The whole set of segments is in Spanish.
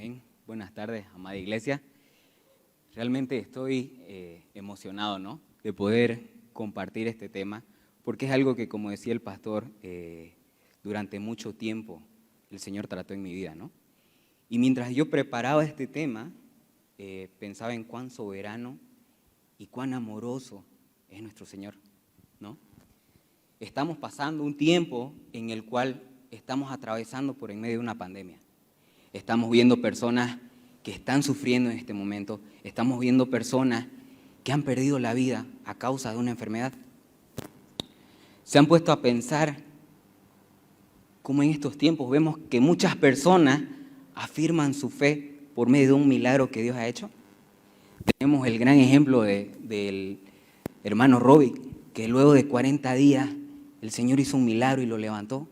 Amén. Buenas tardes, amada iglesia. Realmente estoy emocionado, ¿no?, de poder compartir este tema, porque es algo que, como decía el pastor, durante mucho tiempo el Señor trató en mi vida, ¿no? Y mientras yo preparaba este tema, pensaba en cuán soberano y cuán amoroso es nuestro Señor, ¿no? Estamos pasando un tiempo en el cual estamos atravesando por en medio de una pandemia. Estamos viendo personas que están sufriendo en este momento. Estamos viendo personas que han perdido la vida a causa de una enfermedad. Se han puesto a pensar cómo en estos tiempos vemos que muchas personas afirman su fe por medio de un milagro que Dios ha hecho. Tenemos el gran ejemplo del hermano Robbie, que luego de 40 días el Señor hizo un milagro y lo levantó.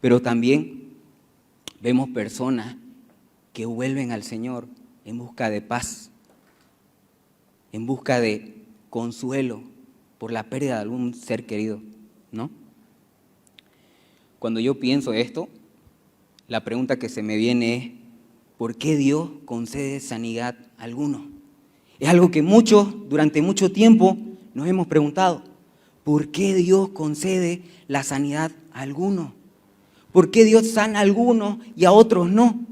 Pero también vemos personas que vuelven al Señor en busca de paz, en busca de consuelo por la pérdida de algún ser querido, ¿no? Cuando yo pienso esto, la pregunta que se me viene es, ¿por qué Dios concede sanidad a algunos? Es algo que muchos, durante mucho tiempo, nos hemos preguntado. ¿Por qué Dios concede la sanidad a algunos? ¿Por qué Dios sana a algunos y a otros no?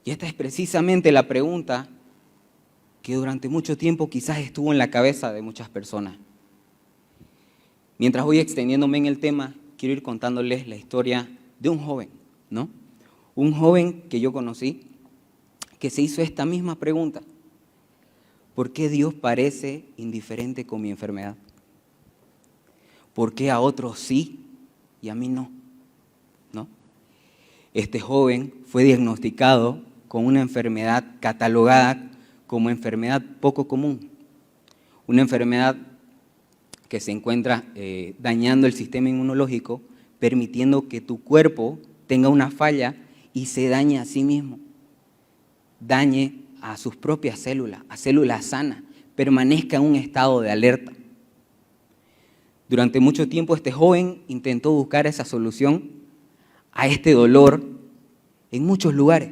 Y esta es precisamente la pregunta que durante mucho tiempo quizás estuvo en la cabeza de muchas personas. Mientras voy extendiéndome en el tema, quiero ir contándoles la historia de un joven, ¿no? Un joven que yo conocí, que se hizo esta misma pregunta. ¿Por qué Dios parece indiferente con mi enfermedad? ¿Por qué a otros sí y a mí no? ¿No? Este joven fue diagnosticado con una enfermedad catalogada como enfermedad poco común. Una enfermedad que se encuentra dañando el sistema inmunológico, permitiendo que tu cuerpo tenga una falla y se dañe a sí mismo. Dañe a sus propias células, a células sanas, permanezca en un estado de alerta. Durante mucho tiempo este joven intentó buscar esa solución a este dolor en muchos lugares,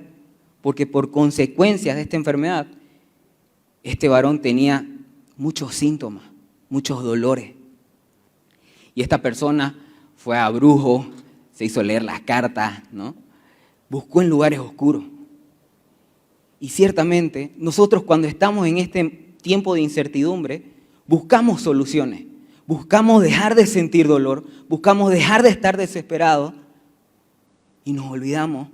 porque por consecuencias de esta enfermedad, este varón tenía muchos síntomas, muchos dolores. Y esta persona fue a brujos, se hizo leer las cartas, ¿no? Buscó en lugares oscuros. Y ciertamente nosotros cuando estamos en este tiempo de incertidumbre, buscamos soluciones. Buscamos dejar de sentir dolor, buscamos dejar de estar desesperados y nos olvidamos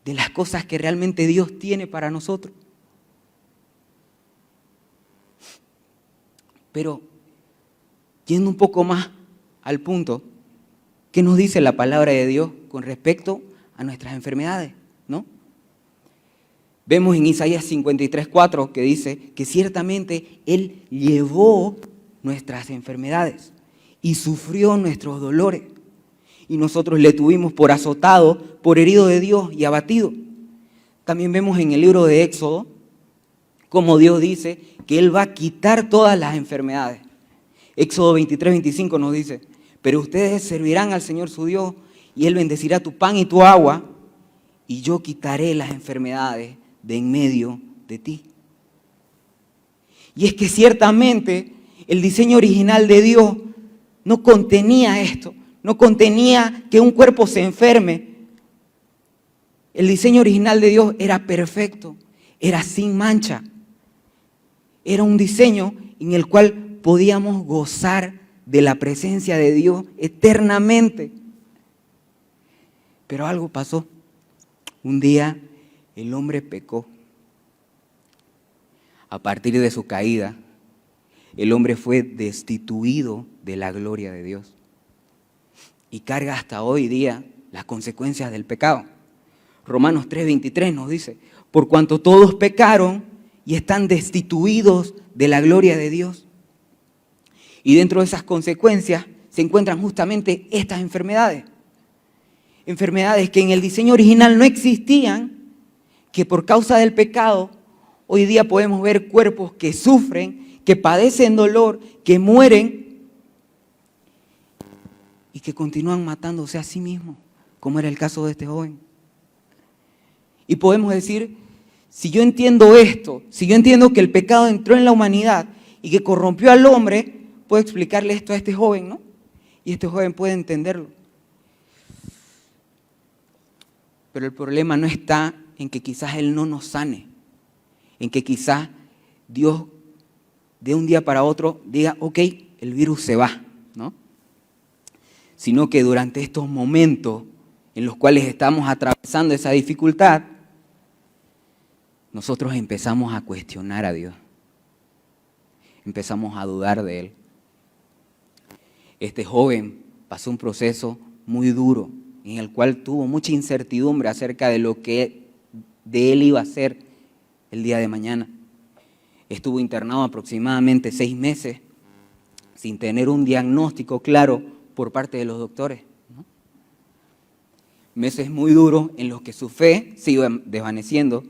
de las cosas que realmente Dios tiene para nosotros. Pero, yendo un poco más al punto, ¿qué nos dice la palabra de Dios con respecto a nuestras enfermedades, ¿no? Vemos en Isaías 53:4 que dice que ciertamente Él llevó nuestras enfermedades y sufrió nuestros dolores. Y nosotros le tuvimos por azotado, por herido de Dios y abatido. También vemos en el libro de Éxodo cómo Dios dice que Él va a quitar todas las enfermedades. Éxodo 23:25 nos dice, pero ustedes servirán al Señor su Dios y Él bendecirá tu pan y tu agua y yo quitaré las enfermedades de en medio de ti. Y es que ciertamente el diseño original de Dios no contenía esto, no contenía que un cuerpo se enferme. El diseño original de Dios era perfecto, era sin mancha. Era un diseño en el cual podíamos gozar de la presencia de Dios eternamente. Pero algo pasó. Un día el hombre pecó. A partir de su caída, el hombre fue destituido de la gloria de Dios y carga hasta hoy día las consecuencias del pecado. Romanos 3:23 nos dice, por cuanto todos pecaron y están destituidos de la gloria de Dios. Y dentro de esas consecuencias se encuentran justamente estas enfermedades. Enfermedades que en el diseño original no existían, que por causa del pecado, hoy día podemos ver cuerpos que sufren, que padecen dolor, que mueren y que continúan matándose a sí mismos, como era el caso de este joven. Y podemos decir, si yo entiendo esto, si yo entiendo que el pecado entró en la humanidad y que corrompió al hombre, puedo explicarle esto a este joven, ¿no? Y este joven puede entenderlo. Pero el problema no está en que quizás Él no nos sane, en que quizás Dios de un día para otro diga, ok, el virus se va, ¿no? Sino que durante estos momentos en los cuales estamos atravesando esa dificultad, nosotros empezamos a cuestionar a Dios. Empezamos a dudar de Él. Este joven pasó un proceso muy duro en el cual tuvo mucha incertidumbre acerca de lo que de él iba a ser el día de mañana. Estuvo internado aproximadamente 6 meses sin tener un diagnóstico claro por parte de los doctores, ¿no? Meses muy duros en los que su fe se iba desvaneciendo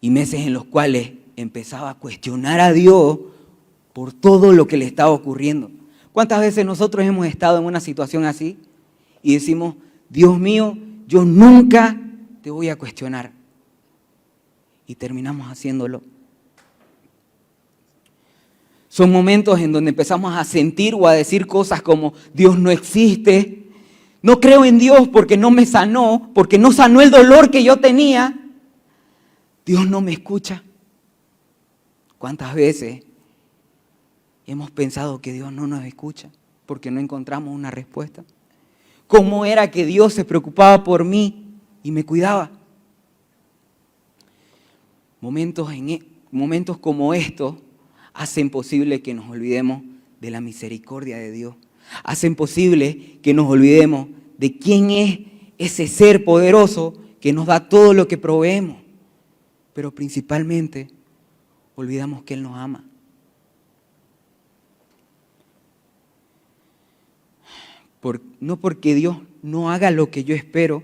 y meses en los cuales empezaba a cuestionar a Dios por todo lo que le estaba ocurriendo. ¿Cuántas veces nosotros hemos estado en una situación así y decimos, Dios mío, yo nunca te voy a cuestionar? Y terminamos haciéndolo. Son momentos en donde empezamos a sentir o a decir cosas como, Dios no existe, no creo en Dios porque no me sanó, porque no sanó el dolor que yo tenía. Dios no me escucha. ¿Cuántas veces hemos pensado que Dios no nos escucha porque no encontramos una respuesta? ¿Cómo era que Dios se preocupaba por mí y me cuidaba? Momentos como estos hacen posible que nos olvidemos de la misericordia de Dios. Hacen posible que nos olvidemos de quién es ese ser poderoso que nos da todo lo que proveemos. Pero principalmente olvidamos que Él nos ama. No porque Dios no haga lo que yo espero,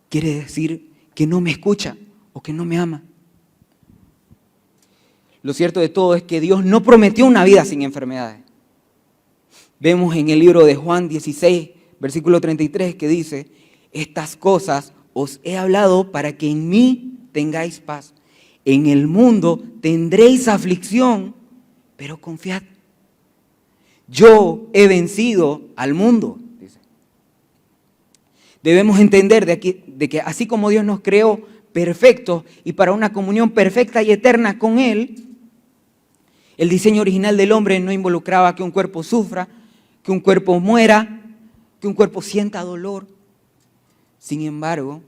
quiere decir que no me escucha o que no me ama. Lo cierto de todo es que Dios no prometió una vida sin enfermedades. Vemos en el libro de Juan 16, versículo 33, que dice, estas cosas os he hablado para que en mí tengáis paz. En el mundo tendréis aflicción, pero confiad. Yo he vencido al mundo, dice. Debemos entender de que así como Dios nos creó perfectos y para una comunión perfecta y eterna con Él, el diseño original del hombre no involucraba que un cuerpo sufra, que un cuerpo muera, que un cuerpo sienta dolor. Sin embargo,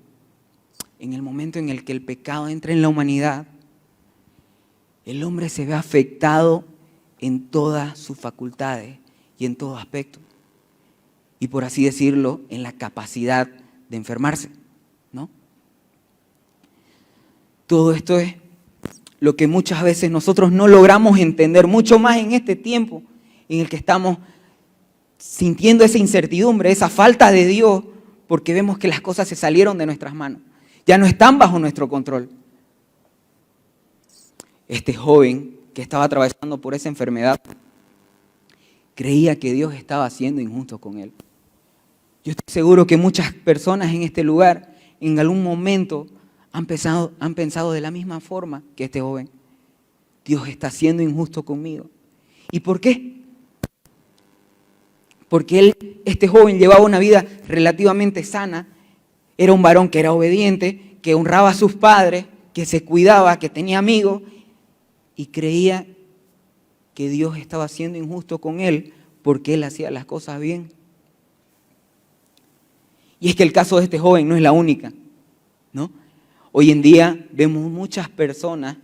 en el momento en el que el pecado entra en la humanidad, el hombre se ve afectado en todas sus facultades y en todo aspecto. Y por así decirlo, en la capacidad de enfermarse, ¿no? Todo esto es lo que muchas veces nosotros no logramos entender, mucho más en este tiempo en el que estamos sintiendo esa incertidumbre, esa falta de Dios, porque vemos que las cosas se salieron de nuestras manos, ya no están bajo nuestro control. Este joven que estaba atravesando por esa enfermedad creía que Dios estaba siendo injusto con él. Yo estoy seguro que muchas personas en este lugar en algún momento han pensado de la misma forma que este joven. Dios está siendo injusto conmigo. ¿Y por qué? Porque este joven llevaba una vida relativamente sana, era un varón que era obediente, que honraba a sus padres, que se cuidaba, que tenía amigos, y creía que Dios estaba siendo injusto con él porque él hacía las cosas bien. Y es que el caso de este joven no es la única, ¿no? Hoy en día vemos muchas personas,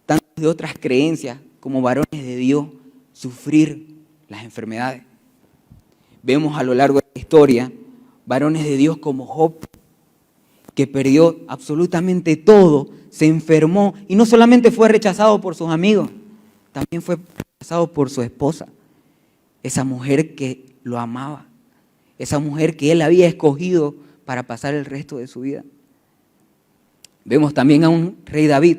tanto de otras creencias como varones de Dios, sufrir las enfermedades. Vemos a lo largo de la historia varones de Dios como Job, que perdió absolutamente todo, se enfermó y no solamente fue rechazado por sus amigos, también fue rechazado por su esposa, esa mujer que lo amaba, esa mujer que él había escogido para pasar el resto de su vida. Vemos también a un rey David,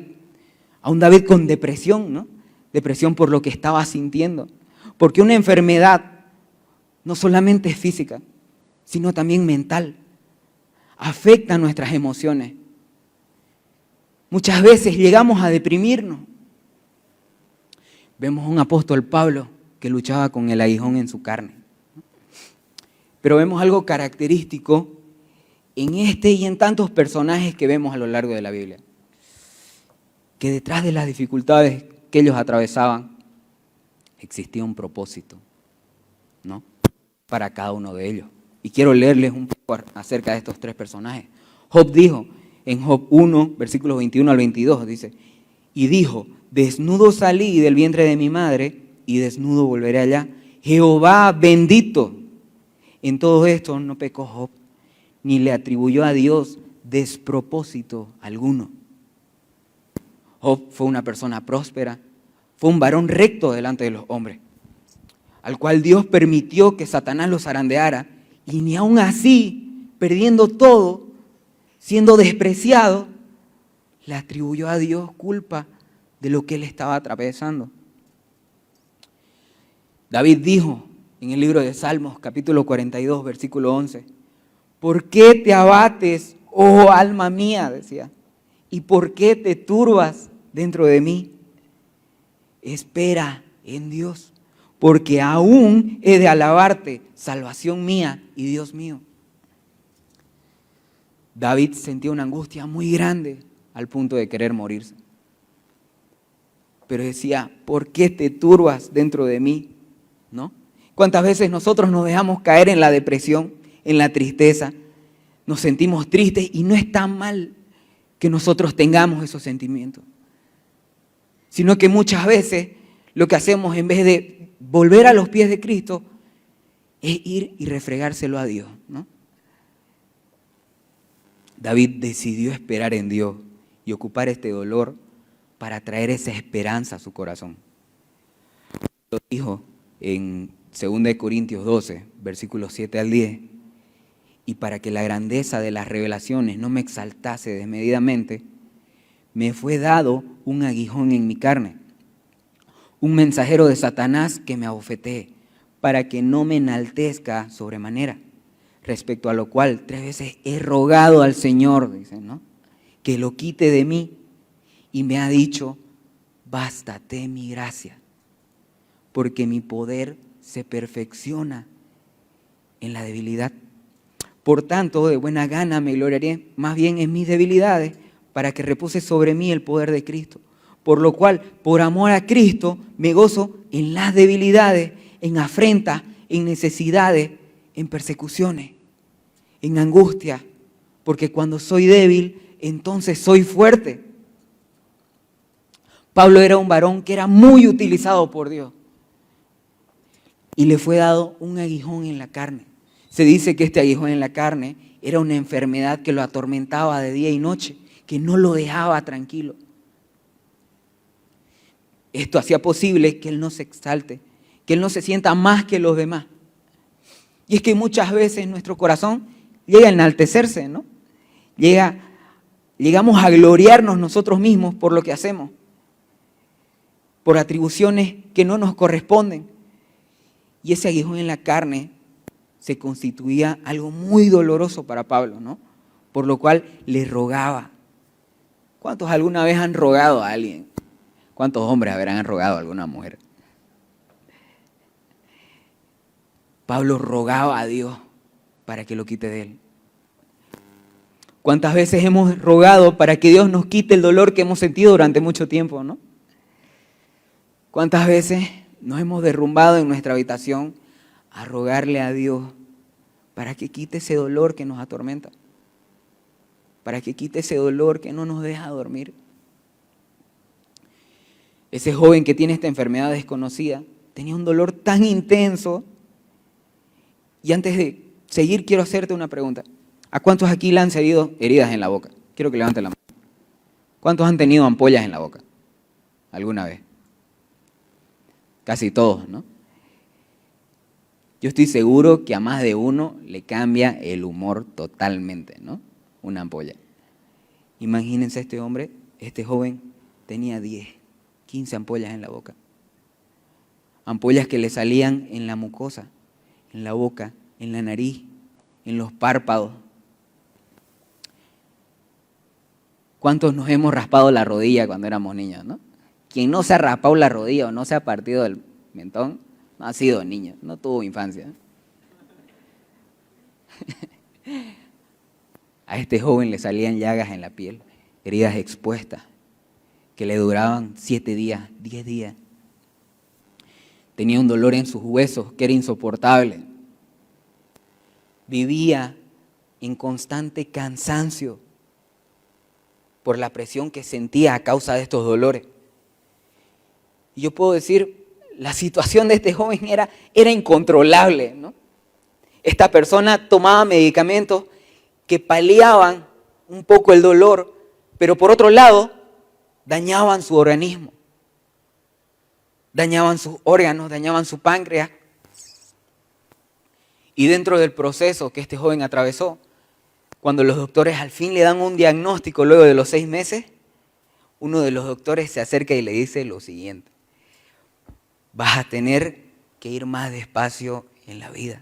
a un David con depresión, ¿no? Depresión por lo que estaba sintiendo, porque una enfermedad no solamente es física, sino también mental. Afecta nuestras emociones. Muchas veces llegamos a deprimirnos. Vemos a un apóstol Pablo que luchaba con el aguijón en su carne. Pero vemos algo característico en este y en tantos personajes que vemos a lo largo de la Biblia. Que detrás de las dificultades que ellos atravesaban existía un propósito, ¿no? Para cada uno de ellos. Y quiero leerles un poco acerca de estos tres personajes. Job dijo, en Job 1, versículos 21 al 22, dice, y dijo, desnudo salí del vientre de mi madre y desnudo volveré allá. Jehová bendito. En todo esto no pecó Job, ni le atribuyó a Dios despropósito alguno. Job fue una persona próspera, fue un varón recto delante de los hombres, al cual Dios permitió que Satanás lo zarandeara, y ni aun así, perdiendo todo, siendo despreciado, le atribuyó a Dios culpa de lo que él estaba atravesando. David dijo en el libro de Salmos, capítulo 42, versículo 11, ¿por qué te abates, oh alma mía? Decía, ¿y por qué te turbas dentro de mí? Espera en Dios, porque aún he de alabarte, salvación mía y Dios mío. David sentía una angustia muy grande al punto de querer morirse. Pero decía, ¿por qué te turbas dentro de mí? ¿No? ¿Cuántas veces nosotros nos dejamos caer en la depresión, en la tristeza? Nos sentimos tristes y no es tan mal que nosotros tengamos esos sentimientos. Sino que muchas veces lo que hacemos en vez de volver a los pies de Cristo es ir y refregárselo a Dios, ¿no? David decidió esperar en Dios y ocupar este dolor para traer esa esperanza a su corazón. Lo dijo en 2 Corintios 12, versículos 7 al 10, y para que la grandeza de las revelaciones no me exaltase desmedidamente, me fue dado un aguijón en mi carne, un mensajero de Satanás que me abofetee, para que no me enaltezca sobremanera, respecto a lo cual 3 veces he rogado al Señor, dice, ¿no?, que lo quite de mí, y me ha dicho, bástate mi gracia, porque mi poder se perfecciona en la debilidad. Por tanto, de buena gana me gloriaré más bien en mis debilidades, para que repose sobre mí el poder de Cristo. Por lo cual, por amor a Cristo, me gozo en las debilidades, en afrentas, en necesidades, en persecuciones, en angustia, porque cuando soy débil, entonces soy fuerte. Pablo era un varón que era muy utilizado por Dios y le fue dado un aguijón en la carne. Se dice que este aguijón en la carne era una enfermedad que lo atormentaba de día y noche, que no lo dejaba tranquilo. Esto hacía posible que él no se exalte, que él no se sienta más que los demás. Y es que muchas veces nuestro corazón llega a enaltecerse, ¿no? Llegamos a gloriarnos nosotros mismos por lo que hacemos, por atribuciones que no nos corresponden. Y ese aguijón en la carne se constituía algo muy doloroso para Pablo, ¿no? Por lo cual le rogaba. ¿Cuántos alguna vez han rogado a alguien? ¿Cuántos hombres habrán rogado a alguna mujer? Pablo rogaba a Dios para que lo quite de él. ¿Cuántas veces hemos rogado para que Dios nos quite el dolor que hemos sentido durante mucho tiempo, ¿no? ¿Cuántas veces nos hemos derrumbado en nuestra habitación a rogarle a Dios para que quite ese dolor que nos atormenta? Para que quite ese dolor que no nos deja dormir. Ese joven que tiene esta enfermedad desconocida tenía un dolor tan intenso. Y antes de seguir, quiero hacerte una pregunta. ¿A cuántos aquí le han salido heridas en la boca? Quiero que levanten la mano. ¿Cuántos han tenido ampollas en la boca alguna vez? Casi todos, ¿no? Yo estoy seguro que a más de uno le cambia el humor totalmente, ¿no? Una ampolla. Imagínense este hombre, este joven, tenía 10, 15 ampollas en la boca. Ampollas que le salían en la mucosa, en la boca, en la nariz, en los párpados. ¿Cuántos nos hemos raspado la rodilla cuando éramos niños, no? Quien no se ha raspado la rodilla o no se ha partido el mentón, no ha sido niño, no tuvo infancia. A este joven le salían llagas en la piel, heridas expuestas, que le duraban 7 días, 10 días. Tenía un dolor en sus huesos que era insoportable. Vivía en constante cansancio por la presión que sentía a causa de estos dolores. Y yo puedo decir, la situación de este joven era incontrolable, ¿no? Esta persona tomaba medicamentos que paliaban un poco el dolor, pero por otro lado, dañaban su organismo, dañaban sus órganos, dañaban su páncreas. Y dentro del proceso que este joven atravesó, cuando los doctores al fin le dan un diagnóstico luego de los 6 meses, uno de los doctores se acerca y le dice lo siguiente: vas a tener que ir más despacio en la vida.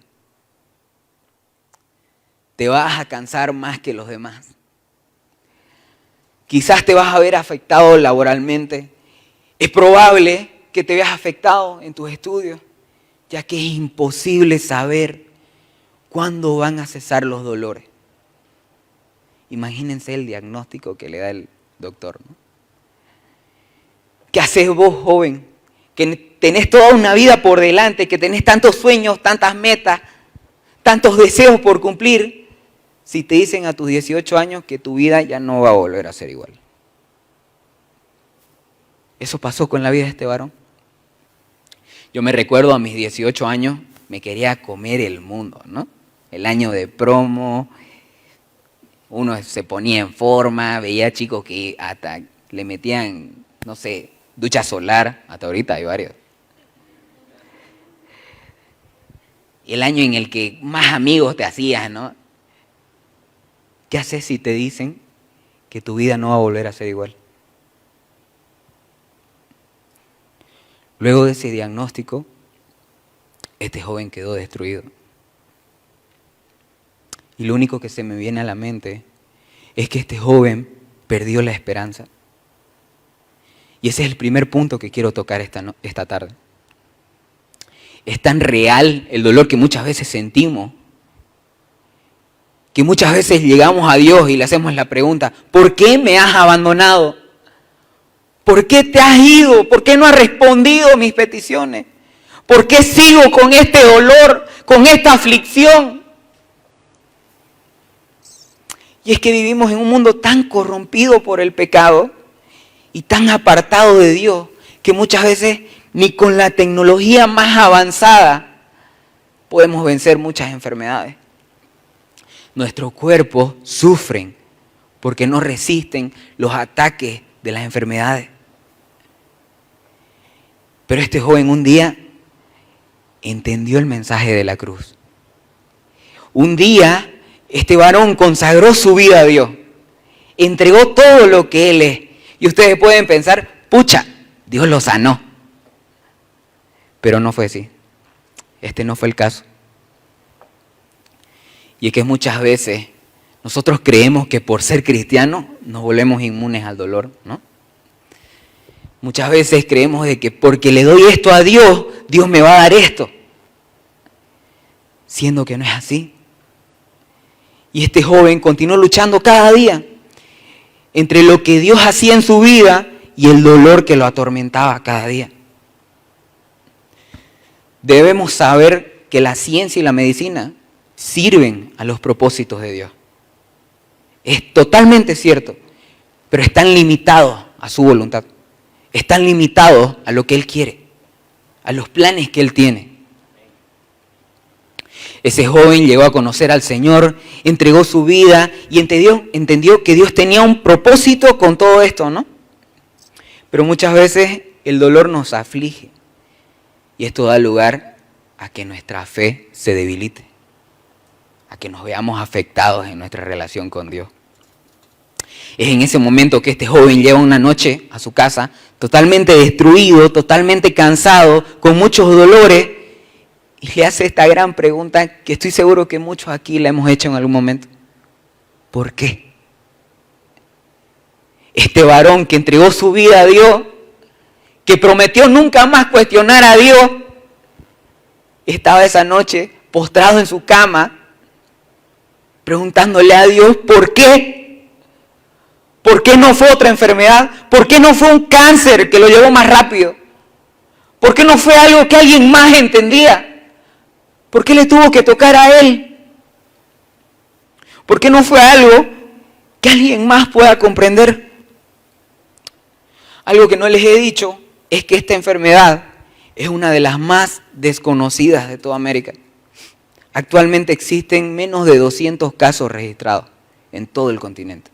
Te vas a cansar más que los demás. Quizás te vas a ver afectado laboralmente. Es probable que te veas afectado en tus estudios, ya que es imposible saber cuándo van a cesar los dolores. Imagínense el diagnóstico que le da el doctor, ¿no? ¿Qué haces vos, joven, que tenés toda una vida por delante, que tenés tantos sueños, tantas metas, tantos deseos por cumplir, si te dicen a tus 18 años que tu vida ya no va a volver a ser igual? Eso pasó con la vida de este varón. Yo me recuerdo a mis 18 años, me quería comer el mundo, ¿no? El año de promo, uno se ponía en forma, veía chicos que hasta le metían, no sé, ducha solar, hasta ahorita hay varios. El año en el que más amigos te hacías, ¿no? ¿Qué haces si te dicen que tu vida no va a volver a ser igual? Luego de ese diagnóstico, este joven quedó destruido. Y lo único que se me viene a la mente es que este joven perdió la esperanza. Y ese es el primer punto que quiero tocar esta tarde. Es tan real el dolor que muchas veces sentimos, que muchas veces llegamos a Dios y le hacemos la pregunta: ¿por qué me has abandonado? ¿Por qué te has ido? ¿Por qué no has respondido a mis peticiones? ¿Por qué sigo con este dolor, con esta aflicción? Y es que vivimos en un mundo tan corrompido por el pecado y tan apartado de Dios, que muchas veces ni con la tecnología más avanzada podemos vencer muchas enfermedades. Nuestros cuerpos sufren porque no resisten los ataques de las enfermedades. Pero este joven un día entendió el mensaje de la cruz. Un día este varón consagró su vida a Dios, entregó todo lo que él es. Y ustedes pueden pensar: pucha, Dios lo sanó. Pero no fue así. Este no fue el caso. Y es que muchas veces nosotros creemos que por ser cristianos nos volvemos inmunes al dolor, ¿no? Muchas veces creemos de que porque le doy esto a Dios, Dios me va a dar esto. Siendo que no es así. Y este joven continuó luchando cada día entre lo que Dios hacía en su vida y el dolor que lo atormentaba cada día. Debemos saber que la ciencia y la medicina sirven a los propósitos de Dios. Es totalmente cierto, pero están limitados a su voluntad. Están limitados a lo que Él quiere, a los planes que Él tiene. Ese joven llegó a conocer al Señor, entregó su vida y entendió que Dios tenía un propósito con todo esto, ¿no? Pero muchas veces el dolor nos aflige y esto da lugar a que nuestra fe se debilite, a que nos veamos afectados en nuestra relación con Dios. Es en ese momento que este joven llega una noche a su casa totalmente destruido, totalmente cansado, con muchos dolores, y le hace esta gran pregunta que estoy seguro que muchos aquí la hemos hecho en algún momento. ¿Por qué? Este varón que entregó su vida a Dios, que prometió nunca más cuestionar a Dios, estaba esa noche postrado en su cama, preguntándole a Dios, ¿por qué? ¿Por qué no fue otra enfermedad? ¿Por qué no fue un cáncer que lo llevó más rápido? ¿Por qué no fue algo que alguien más entendía? ¿Por qué le tuvo que tocar a él? ¿Por qué no fue algo que alguien más pueda comprender? Algo que no les he dicho es que esta enfermedad es una de las más desconocidas de toda América. Actualmente existen menos de 200 casos registrados en todo el continente.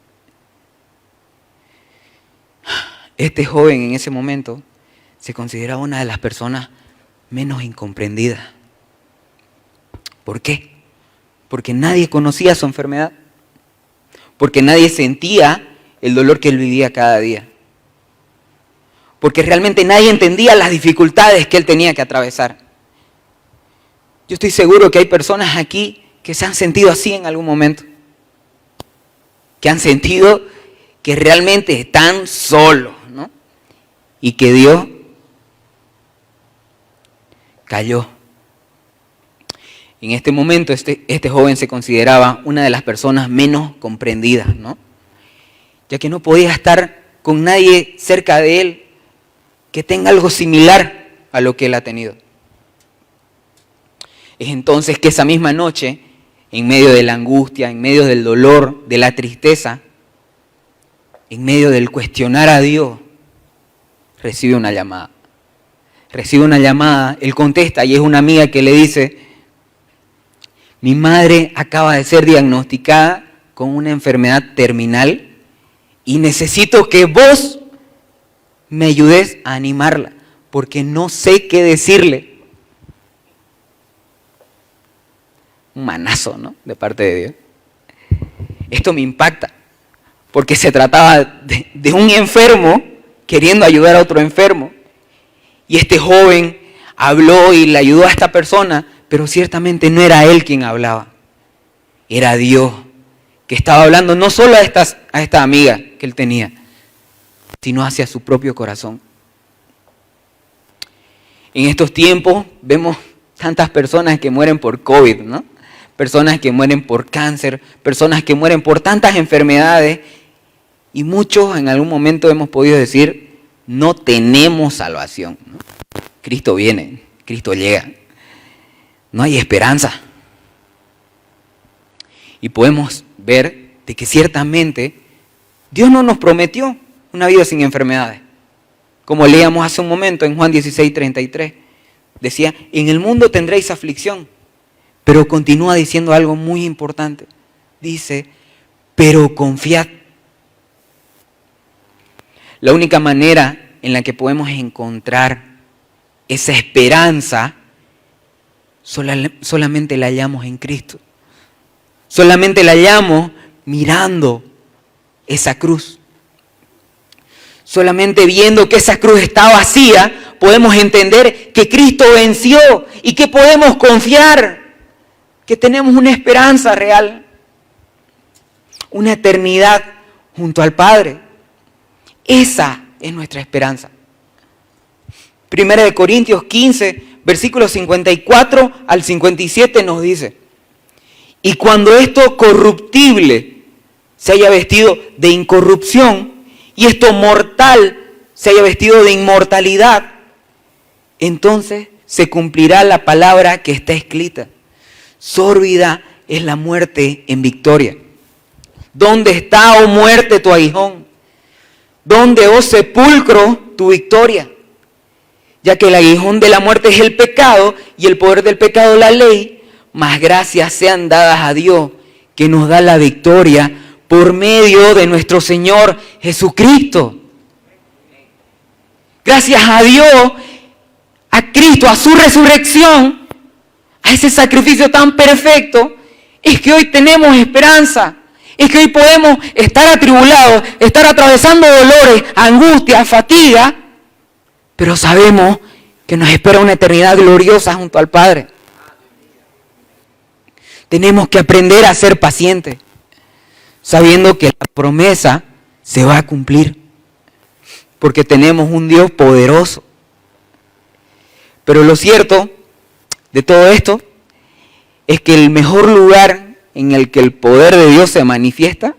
Este joven en ese momento se consideraba una de las personas menos incomprendidas. ¿Por qué? Porque nadie conocía su enfermedad, porque nadie sentía el dolor que él vivía cada día, porque realmente nadie entendía las dificultades que él tenía que atravesar. Yo estoy seguro que hay personas aquí que se han sentido así en algún momento, que han sentido que realmente están solos, ¿no? Y que Dios cayó. En este momento este joven se consideraba una de las personas menos comprendidas, ¿no? Ya que no podía estar con nadie cerca de él que tenga algo similar a lo que él ha tenido. Es entonces que esa misma noche, en medio de la angustia, en medio del dolor, de la tristeza, en medio del cuestionar a Dios, recibe una llamada. Recibe una llamada, él contesta y es una amiga que le dice: mi madre acaba de ser diagnosticada con una enfermedad terminal y necesito que vos me ayudes a animarla porque no sé qué decirle. Un manazo, ¿no? De parte de Dios. Esto me impacta porque se trataba de un enfermo queriendo ayudar a otro enfermo. Y este joven habló y le ayudó a esta persona, pero ciertamente no era él quien hablaba. Era Dios que estaba hablando no solo a esta amiga que él tenía, sino hacia su propio corazón. En estos tiempos vemos tantas personas que mueren por COVID, ¿no? Personas que mueren por cáncer, personas que mueren por tantas enfermedades, y muchos en algún momento hemos podido decir: no tenemos salvación, ¿no? Cristo viene, Cristo llega, no hay esperanza. Y podemos ver de que ciertamente Dios no nos prometió una vida sin enfermedades. Como leíamos hace un momento en Juan 16:33, decía: en el mundo tendréis aflicción, pero continúa diciendo algo muy importante. Dice: pero confiad. La única manera en la que podemos encontrar esa esperanza solamente la hallamos en Cristo. Solamente la hallamos mirando esa cruz. Solamente viendo que esa cruz está vacía, podemos entender que Cristo venció y que podemos confiar, que tenemos una esperanza real, una eternidad junto al Padre. Esa es nuestra esperanza. Primera de Corintios 15, versículos 54 al 57 nos dice: y cuando esto corruptible se haya vestido de incorrupción y esto mortal se haya vestido de inmortalidad, entonces se cumplirá la palabra que está escrita: sórbida es la muerte en victoria. ¿Dónde está, oh muerte, tu aguijón? ¿Dónde, oh sepulcro, tu victoria? Ya que el aguijón de la muerte es el pecado y el poder del pecado la ley, mas gracias sean dadas a Dios que nos da la victoria por medio de nuestro Señor Jesucristo. Gracias a Dios, a Cristo, a su resurrección, a ese sacrificio tan perfecto, es que hoy tenemos esperanza. Es que hoy podemos estar atribulados, estar atravesando dolores, angustia, fatiga, pero sabemos que nos espera una eternidad gloriosa junto al Padre. tenemos que aprender a ser pacientes, sabiendo que la promesa se va a cumplir, porque tenemos un Dios poderoso. Pero lo cierto de todo esto es que el mejor lugar en el que el poder de Dios se manifiesta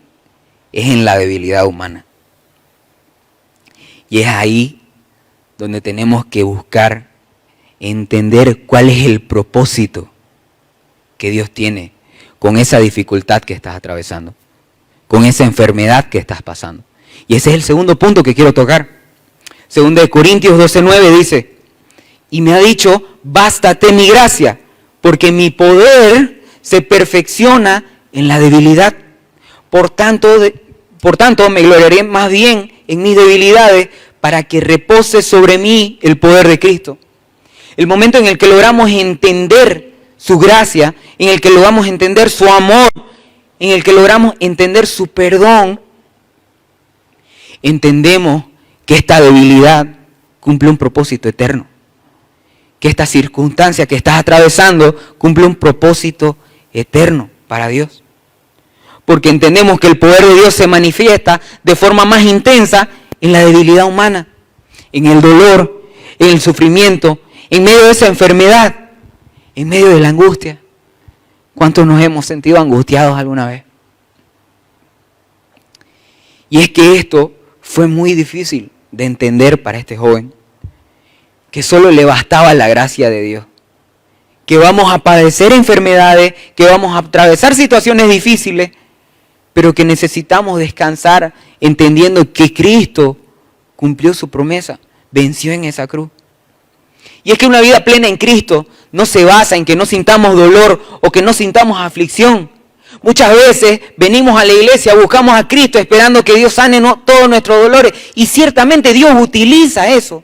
es en la debilidad humana. Y es ahí donde tenemos que buscar entender cuál es el propósito que Dios tiene con esa dificultad que estás atravesando, con esa enfermedad que estás pasando. Y ese es el segundo punto que quiero tocar. Segunda de Corintios 12:9 dice, y me ha dicho, bástate mi gracia, porque mi poder se perfecciona en la debilidad. Por tanto, me gloriaré más bien en mis debilidades para que repose sobre mí el poder de Cristo. El momento en el que logramos entender su gracia, en el que logramos entender su amor, en el que logramos entender su perdón, entendemos que esta debilidad cumple un propósito eterno. Que esta circunstancia que estás atravesando cumple un propósito eterno para Dios. Porque entendemos que el poder de Dios se manifiesta de forma más intensa en la debilidad humana, en el dolor, en el sufrimiento, en medio de esa enfermedad, en medio de la angustia. ¿Cuántos nos hemos sentido angustiados alguna vez? Y es que esto fue muy difícil de entender para este joven, que solo le bastaba la gracia de Dios, que vamos a padecer enfermedades, que vamos a atravesar situaciones difíciles, pero que necesitamos descansar entendiendo que Cristo cumplió su promesa, venció en esa cruz. Y es que una vida plena en Cristo no se basa en que no sintamos dolor o que no sintamos aflicción. Muchas veces venimos a la iglesia, buscamos a Cristo esperando que Dios sane todos nuestros dolores. Y ciertamente Dios utiliza eso.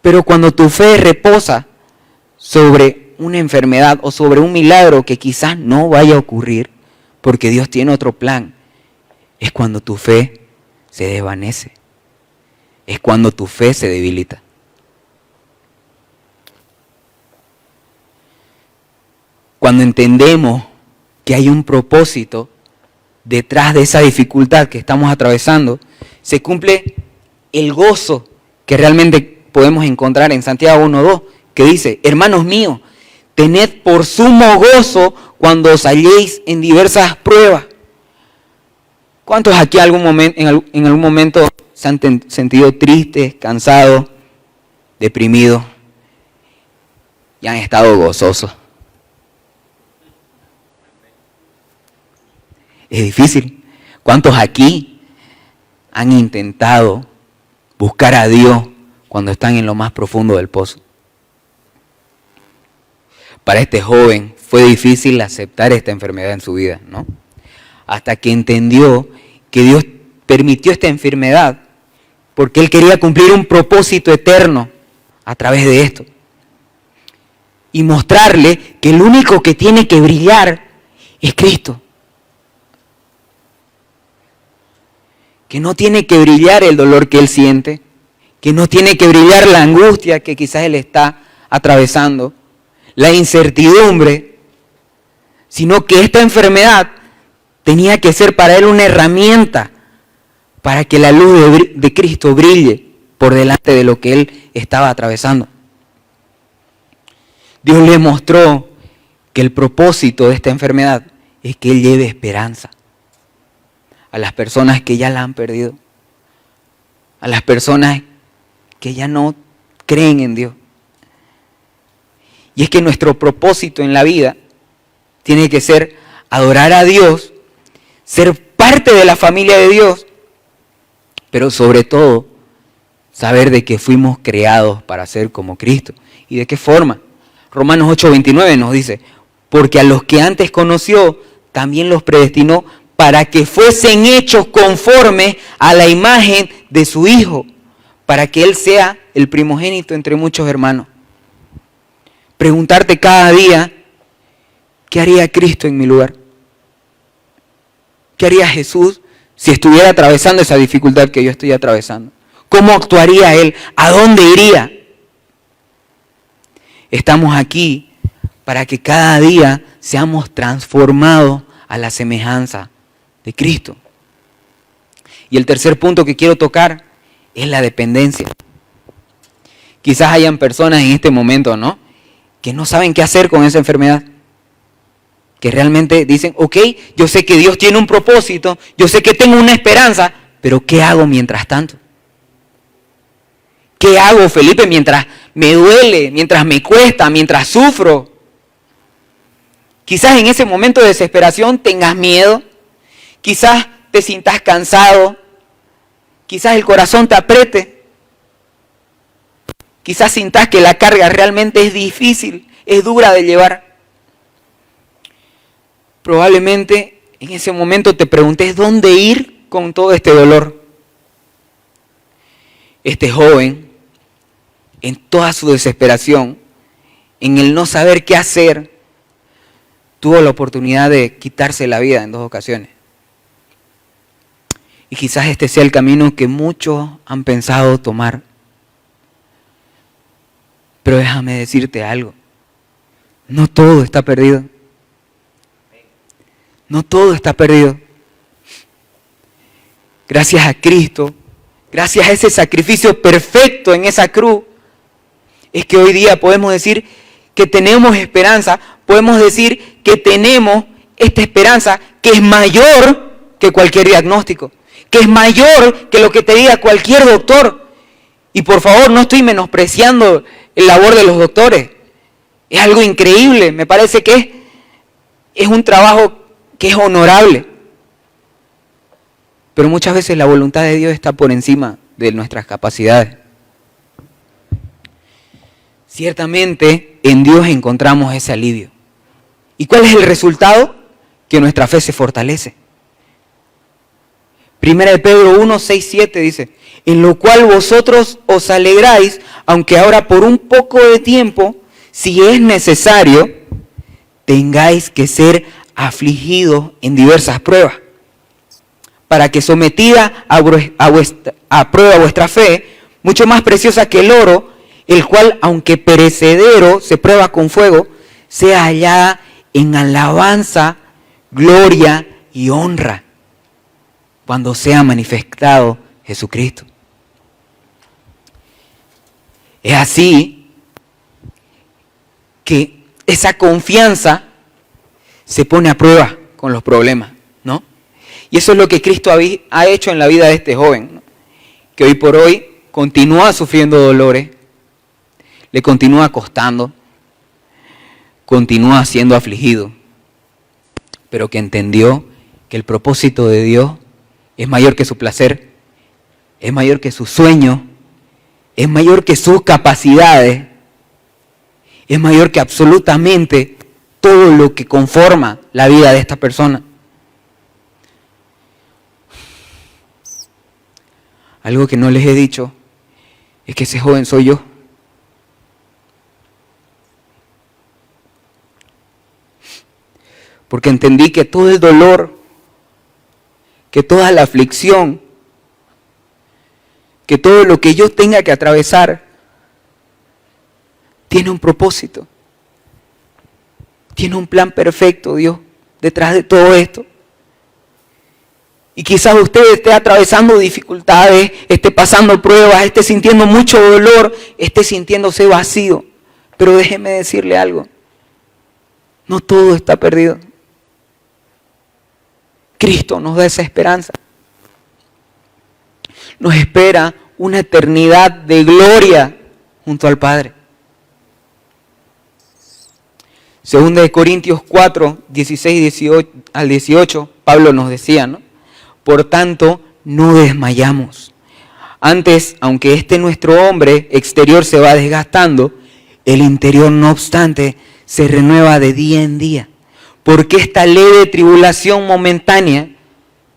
Pero cuando tu fe reposa sobre una enfermedad o sobre un milagro que quizás no vaya a ocurrir, porque Dios tiene otro plan, es cuando tu fe se desvanece. Es cuando tu fe se debilita. Cuando entendemos que hay un propósito detrás de esa dificultad que estamos atravesando, se cumple el gozo que realmente podemos encontrar en Santiago 1:2, que dice, hermanos míos, tened por sumo gozo cuando os halléis en diversas pruebas. ¿Cuántos aquí en algún momento se han sentido tristes, cansados, deprimidos y han estado gozosos? Es difícil. ¿Cuántos aquí han intentado buscar a Dios cuando están en lo más profundo del pozo? Para este joven fue difícil aceptar esta enfermedad en su vida, ¿no? Hasta que entendió que Dios permitió esta enfermedad porque Él quería cumplir un propósito eterno a través de esto. Y mostrarle que el único que tiene que brillar es Cristo. Que no tiene que brillar el dolor que él siente, que no tiene que brillar la angustia que quizás él está atravesando, la incertidumbre, sino que esta enfermedad tenía que ser para él una herramienta para que la luz de Cristo brille por delante de lo que él estaba atravesando. Dios le mostró que el propósito de esta enfermedad es que él lleve esperanza a las personas que ya la han perdido, a las personas que ya no creen en Dios. Y es que nuestro propósito en la vida tiene que ser adorar a Dios, ser parte de la familia de Dios, pero sobre todo saber de que fuimos creados para ser como Cristo. ¿Y de qué forma? Romanos 8:29 nos dice, porque a los que antes conoció, también los predestinó para que fuesen hechos conforme a la imagen de su Hijo, para que Él sea el primogénito entre muchos hermanos. Preguntarte cada día, ¿qué haría Cristo en mi lugar? ¿Qué haría Jesús si estuviera atravesando esa dificultad que yo estoy atravesando? ¿Cómo actuaría Él? ¿A dónde iría? Estamos aquí para que cada día seamos transformados a la semejanza de Cristo. Y el tercer punto que quiero tocar es la dependencia. Quizás hayan personas en este momento, ¿no?, que no saben qué hacer con esa enfermedad. Que realmente dicen, ok, yo sé que Dios tiene un propósito, yo sé que tengo una esperanza, pero ¿qué hago mientras tanto? ¿Qué hago, Felipe, mientras me duele, mientras me cuesta, mientras sufro? Quizás en ese momento de desesperación tengas miedo, quizás te sientas cansado, quizás el corazón te apriete, quizás sientas que la carga realmente es difícil, es dura de llevar. Probablemente en ese momento te preguntes dónde ir con todo este dolor. Este joven, en toda su desesperación, en el no saber qué hacer, tuvo la oportunidad de quitarse la vida en 2 ocasiones. Y quizás este sea el camino que muchos han pensado tomar. Pero déjame decirte algo, no todo está perdido. No todo está perdido. Gracias a Cristo, gracias a ese sacrificio perfecto en esa cruz, es que hoy día podemos decir que tenemos esperanza, podemos decir que tenemos esta esperanza que es mayor que cualquier diagnóstico, que es mayor que lo que te diga cualquier doctor. Y por favor, no estoy menospreciando el labor de los doctores. Es algo increíble, me parece que es un trabajo que es honorable. Pero muchas veces la voluntad de Dios está por encima de nuestras capacidades. Ciertamente en Dios encontramos ese alivio. ¿Y cuál es el resultado? Que nuestra fe se fortalece. Primera de Pedro 1, 6, 7 dice, en lo cual vosotros os alegráis, aunque ahora por un poco de tiempo, si es necesario, tengáis que ser afligidos en diversas pruebas, para que sometida a prueba vuestra fe, mucho más preciosa que el oro, el cual, aunque perecedero, se prueba con fuego, sea hallada en alabanza, gloria y honra, cuando sea manifestado Jesucristo. Es así que esa confianza se pone a prueba con los problemas, ¿no? Y eso es lo que Cristo ha hecho en la vida de este joven, ¿no?, que hoy por hoy continúa sufriendo dolores, le continúa costando, continúa siendo afligido, pero que entendió que el propósito de Dios es mayor que su placer, es mayor que sus sueños, es mayor que sus capacidades, es mayor que absolutamente todo lo que conforma la vida de esta persona. Algo que no les he dicho es que ese joven soy yo. Porque entendí que todo el dolor, que toda la aflicción, que todo lo que yo tenga que atravesar, tiene un propósito. Tiene un plan perfecto, Dios, detrás de todo esto. Y quizás usted esté atravesando dificultades, esté pasando pruebas, esté sintiendo mucho dolor, esté sintiéndose vacío. Pero déjeme decirle algo, no todo está perdido. Cristo nos da esa esperanza. Nos espera una eternidad de gloria junto al Padre. Segunda de Corintios 4, 16 al 18, Pablo nos decía, ¿no? Por tanto, no desmayamos. Antes, aunque este nuestro hombre exterior se va desgastando, el interior, no obstante, se renueva de día en día. Porque esta leve tribulación momentánea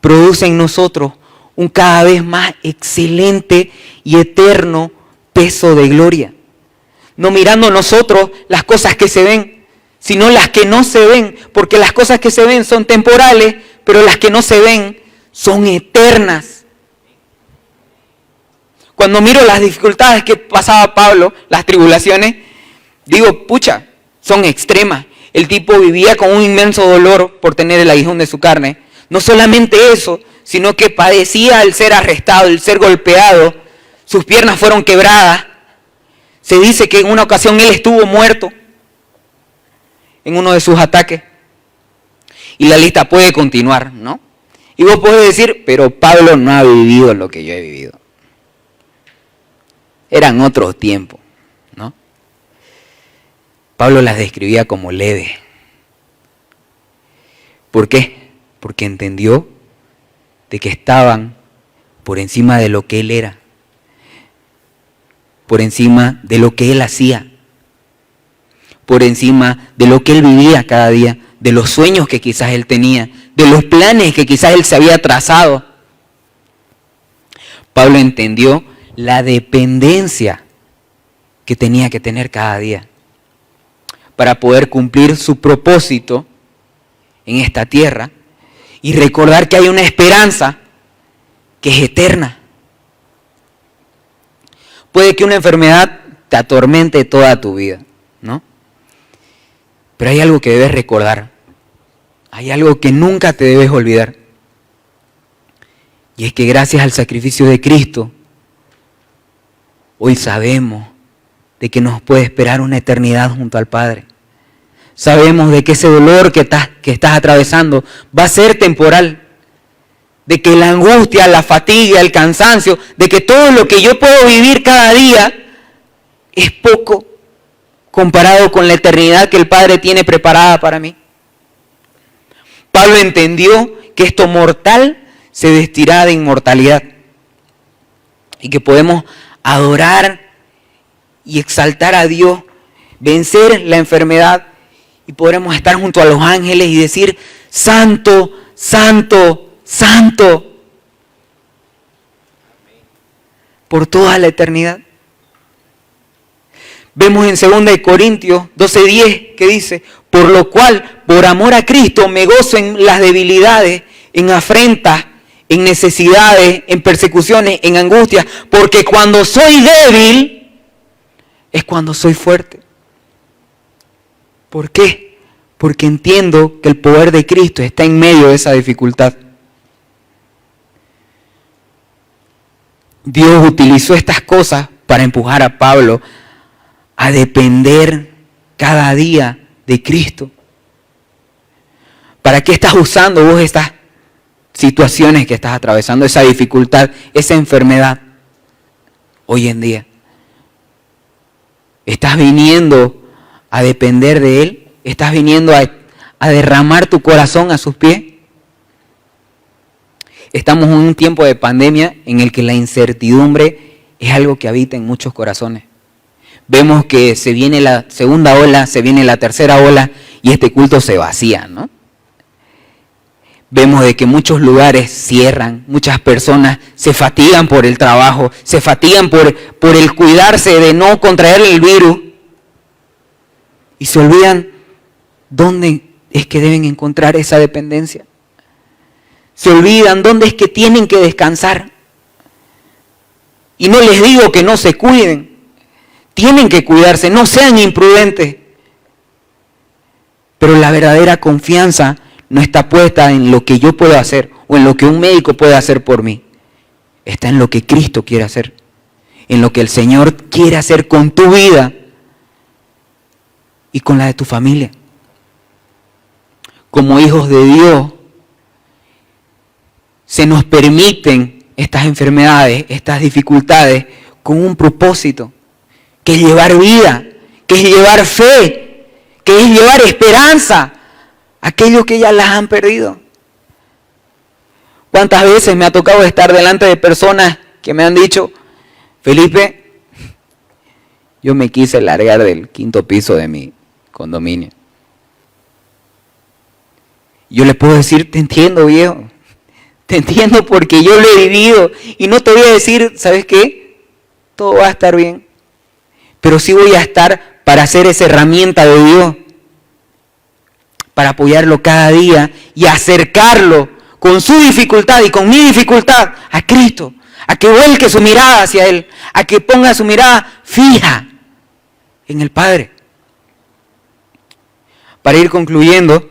produce en nosotros un cada vez más excelente y eterno peso de gloria. No mirando nosotros las cosas que se ven, sino las que no se ven, porque las cosas que se ven son temporales, pero las que no se ven son eternas. Cuando miro las dificultades que pasaba Pablo, las tribulaciones, digo, pucha, son extremas. El tipo vivía con un inmenso dolor por tener el aguijón de su carne. No solamente eso, sino que padecía el ser arrestado, el ser golpeado. Sus piernas fueron quebradas. Se dice que en una ocasión él estuvo muerto en uno de sus ataques. Y la lista puede continuar, ¿no? Y vos podés decir, pero Pablo no ha vivido lo que yo he vivido. Eran otros tiempos, ¿no? Pablo las describía como leves. ¿Por qué? Porque entendió de que estaban por encima de lo que él era, por encima de lo que él hacía, por encima de lo que él vivía cada día, de los sueños que quizás él tenía, de los planes que quizás él se había trazado. Pablo entendió la dependencia que tenía que tener cada día para poder cumplir su propósito en esta tierra y recordar que hay una esperanza que es eterna. Puede que una enfermedad te atormente toda tu vida, ¿no? Pero hay algo que debes recordar. Hay algo que nunca te debes olvidar. Y es que gracias al sacrificio de Cristo, hoy sabemos de que nos puede esperar una eternidad junto al Padre. Sabemos de que ese dolor que estás atravesando va a ser temporal. De que la angustia, la fatiga, el cansancio, de que todo lo que yo puedo vivir cada día es poco comparado con la eternidad que el Padre tiene preparada para mí. Pablo entendió que esto mortal se vestirá de inmortalidad y que podemos adorar y exaltar a Dios, vencer la enfermedad y podremos estar junto a los ángeles y decir: Santo, Santo, Santo, por toda la eternidad. Vemos en 2 Corintios 12:10 que dice: por lo cual, por amor a Cristo, me gozo en las debilidades, en afrentas, en necesidades, en persecuciones, en angustias, porque cuando soy débil, es cuando soy fuerte. ¿Por qué? Porque entiendo que el poder de Cristo está en medio de esa dificultad. Dios utilizó estas cosas para empujar a Pablo a depender cada día de Cristo. ¿Para qué estás usando vos estas situaciones que estás atravesando, esa dificultad, esa enfermedad hoy en día? ¿Estás viniendo a depender de Él? ¿Estás viniendo a derramar tu corazón a sus pies? Estamos en un tiempo de pandemia en el que la incertidumbre es algo que habita en muchos corazones. Vemos que se viene la segunda ola, se viene la tercera ola y este culto se vacía, ¿no? Vemos de que muchos lugares cierran, muchas personas se fatigan por el trabajo, se fatigan por el cuidarse de no contraer el virus y se olvidan dónde es que deben encontrar esa dependencia. Se olvidan dónde es que tienen que descansar. Y no les digo que no se cuiden, tienen que cuidarse, no sean imprudentes. Pero la verdadera confianza no está puesta en lo que yo puedo hacer o en lo que un médico puede hacer por mí. Está en lo que Cristo quiere hacer, en lo que el Señor quiere hacer con tu vida y con la de tu familia. Como hijos de Dios, se nos permiten estas enfermedades, estas dificultades, con un propósito, que es llevar vida, que es llevar fe, que es llevar esperanza a aquellos que ya las han perdido. ¿Cuántas veces me ha tocado estar delante de personas que me han dicho: Felipe, yo me quise largar del 5º piso de mi condominio? Yo le puedo decir: te entiendo, viejo. Te entiendo porque yo lo he vivido. Y no te voy a decir, ¿sabes qué? Todo va a estar bien. Pero sí voy a estar para ser esa herramienta de Dios. Para apoyarlo cada día y acercarlo con su dificultad y con mi dificultad a Cristo. A que vuelque su mirada hacia Él. A que ponga su mirada fija en el Padre. Para ir concluyendo,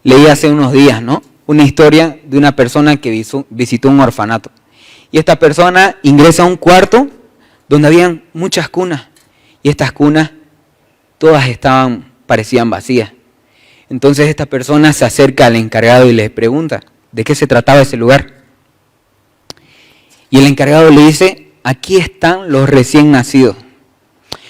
leí hace unos días, ¿no?, una historia de una persona que visitó un orfanato. Y esta persona ingresa a un cuarto donde habían muchas cunas. Y estas cunas, todas parecían vacías. Entonces esta persona se acerca al encargado y le pregunta de qué se trataba ese lugar. Y el encargado le dice: aquí están los recién nacidos.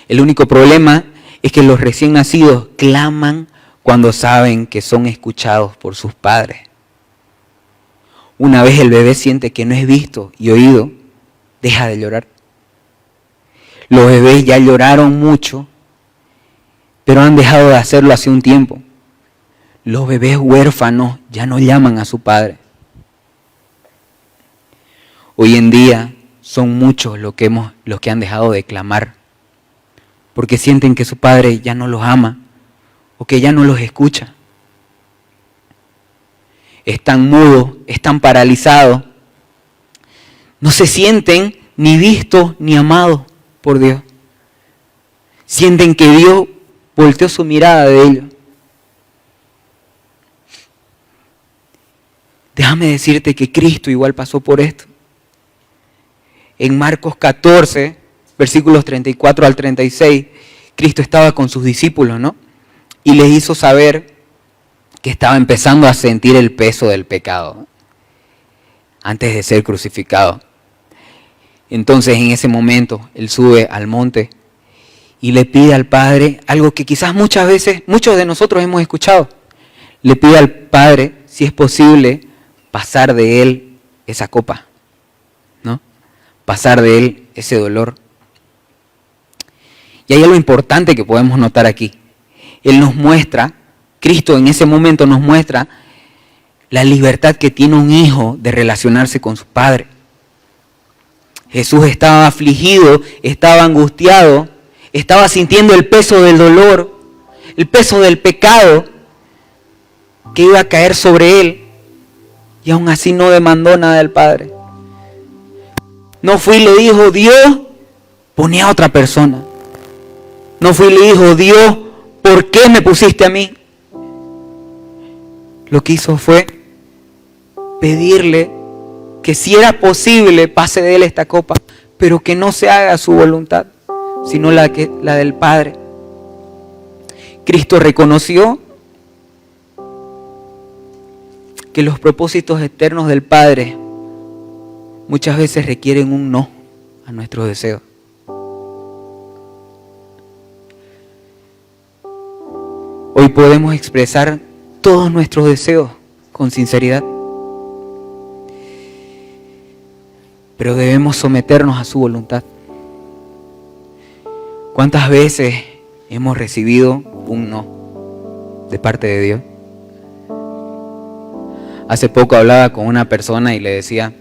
El único problema es que los recién nacidos claman cuando saben que son escuchados por sus padres. Una vez el bebé siente que no es visto y oído, deja de llorar. Los bebés ya lloraron mucho, pero han dejado de hacerlo hace un tiempo. Los bebés huérfanos ya no llaman a su padre. Hoy en día son muchos los que han dejado de clamar, porque sienten que su padre ya no los ama o que ya no los escucha. Están mudos, están paralizados, no se sienten ni vistos ni amados por Dios. Sienten que Dios volteó su mirada de ellos. Déjame decirte que Cristo igual pasó por esto. En Marcos 14, versículos 34 al 36, Cristo estaba con sus discípulos, ¿no? Y les hizo saber que estaba empezando a sentir el peso del pecado, ¿no?, antes de ser crucificado. Entonces en ese momento Él sube al monte y le pide al Padre algo que quizás muchas veces, muchos de nosotros hemos escuchado. Le pide al Padre si es posible pasar de Él esa copa, ¿no? Pasar de Él ese dolor. Y hay algo importante que podemos notar aquí. Él nos muestra, Cristo en ese momento nos muestra la libertad que tiene un hijo de relacionarse con su Padre. Jesús estaba afligido, estaba angustiado, estaba sintiendo el peso del dolor, el peso del pecado que iba a caer sobre Él. Y aún así no demandó nada del Padre. No fue y le dijo: Dios, ponía a otra persona. No fue y le dijo: Dios, ¿por qué me pusiste a mí? Lo que hizo fue pedirle que si era posible pase de Él esta copa, pero que no se haga su voluntad, sino la del Padre. Cristo reconoció que los propósitos eternos del Padre muchas veces requieren un no a nuestros deseos. Hoy podemos expresar todos nuestros deseos con sinceridad, pero debemos someternos a su voluntad. ¿Cuántas veces hemos recibido un no de parte de Dios? Hace poco hablaba con una persona y le decía: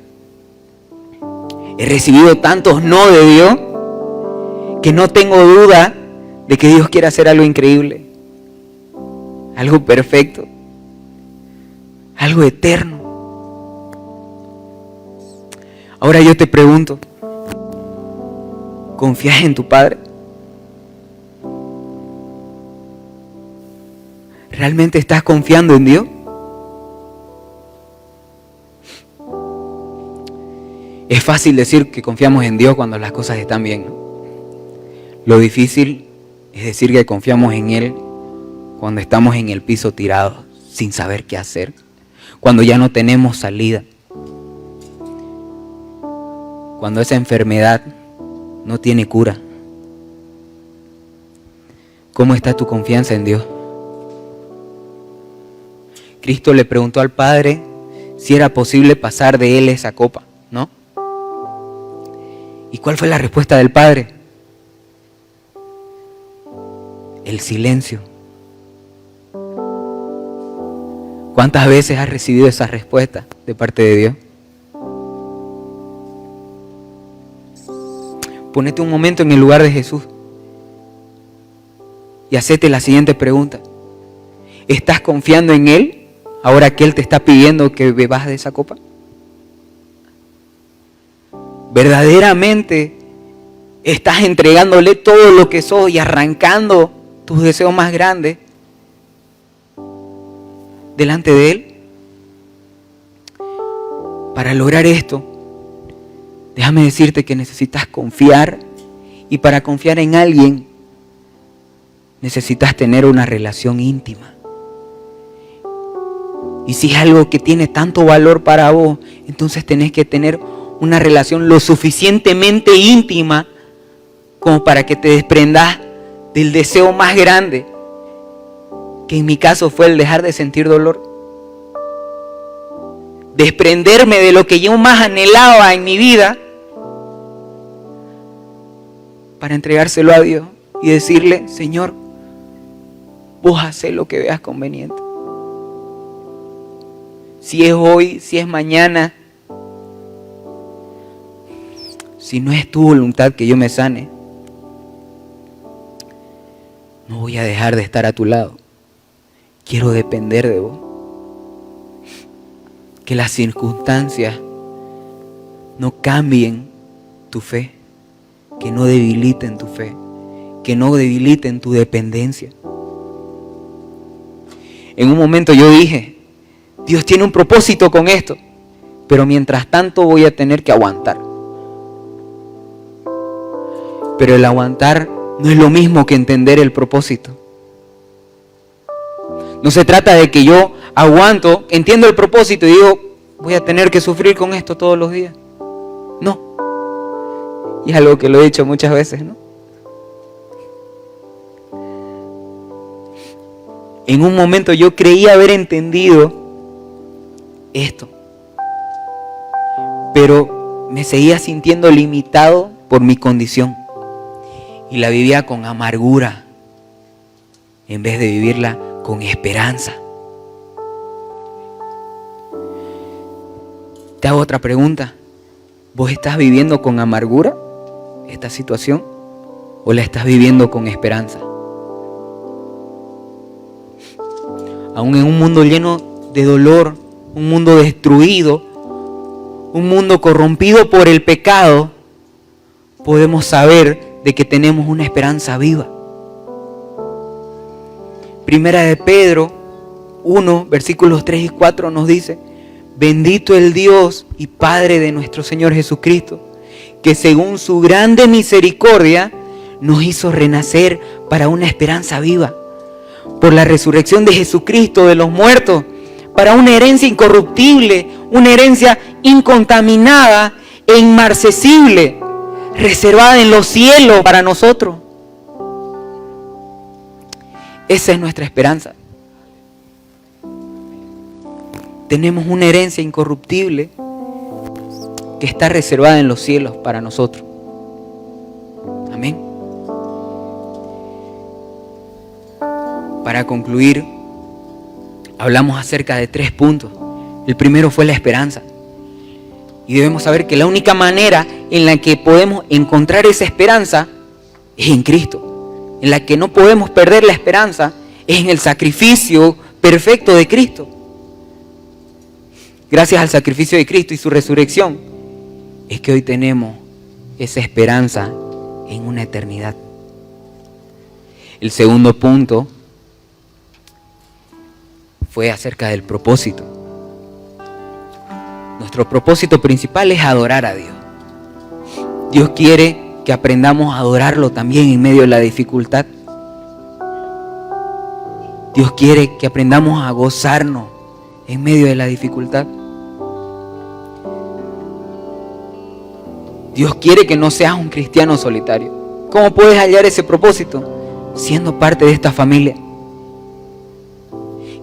he recibido tantos no de Dios que no tengo duda de que Dios quiere hacer algo increíble, algo perfecto, algo eterno. Ahora yo te pregunto, ¿confías en tu Padre? ¿Realmente estás confiando en Dios? Es fácil decir que confiamos en Dios cuando las cosas están bien, ¿no? Lo difícil es decir que confiamos en Él cuando estamos en el piso tirados, sin saber qué hacer, cuando ya no tenemos salida, cuando esa enfermedad no tiene cura. ¿Cómo está tu confianza en Dios? Cristo le preguntó al Padre si era posible pasar de Él esa copa, ¿no? ¿Y cuál fue la respuesta del Padre? El silencio. ¿Cuántas veces has recibido esa respuesta de parte de Dios? Ponete un momento en el lugar de Jesús y hacete la siguiente pregunta. ¿Estás confiando en Él ahora que Él te está pidiendo que bebas de esa copa? ¿Verdaderamente estás entregándole todo lo que sos y arrancando tus deseos más grandes delante de Él? Para lograr esto, déjame decirte que necesitas confiar, y para confiar en alguien necesitas tener una relación íntima. Y si es algo que tiene tanto valor para vos, entonces tenés que tener una relación lo suficientemente íntima como para que te desprendas del deseo más grande, que en mi caso fue el dejar de sentir dolor. Desprenderme de lo que yo más anhelaba en mi vida para entregárselo a Dios y decirle: Señor, vos hacés lo que veas conveniente. Si es hoy, si es mañana, si no es tu voluntad que yo me sane, no voy a dejar de estar a tu lado. Quiero depender de vos. Que las circunstancias no cambien tu fe, que no debiliten tu fe, que no debiliten tu dependencia. En un momento yo dije: Dios tiene un propósito con esto, pero mientras tanto voy a tener que aguantar. Pero el aguantar no es lo mismo que entender el propósito. No se trata de que yo aguanto, entiendo el propósito y digo: voy a tener que sufrir con esto todos los días. No. Y es algo que lo he dicho muchas veces, ¿no? En un momento yo creía haber entendido esto, pero me seguía sintiendo limitado por mi condición y la vivía con amargura en vez de vivirla con esperanza. Te hago otra pregunta: ¿vos estás viviendo con amargura esta situación o la estás viviendo con esperanza? Aún en un mundo lleno de dolor, un mundo destruido, un mundo corrompido por el pecado, podemos saber de que tenemos una esperanza viva. Primera de Pedro 1, versículos 3 y 4 nos dice: bendito el Dios y Padre de nuestro Señor Jesucristo, que según su grande misericordia nos hizo renacer para una esperanza viva, por la resurrección de Jesucristo de los muertos, para una herencia incorruptible, una herencia incontaminada e inmarcesible, reservada en los cielos para nosotros. Esa es nuestra esperanza. Tenemos una herencia incorruptible que está reservada en los cielos para nosotros. Amén. Para concluir, hablamos acerca de 3 puntos. El primero fue la esperanza. Y debemos saber que la única manera en la que podemos encontrar esa esperanza es en Cristo. En la que no podemos perder la esperanza es en el sacrificio perfecto de Cristo. Gracias al sacrificio de Cristo y su resurrección, es que hoy tenemos esa esperanza en una eternidad. El segundo punto fue acerca del propósito. Nuestro propósito principal es adorar a Dios. Dios quiere que aprendamos a adorarlo también en medio de la dificultad. Dios quiere que aprendamos a gozarnos en medio de la dificultad. Dios quiere que no seas un cristiano solitario. ¿Cómo puedes hallar ese propósito? Siendo parte de esta familia.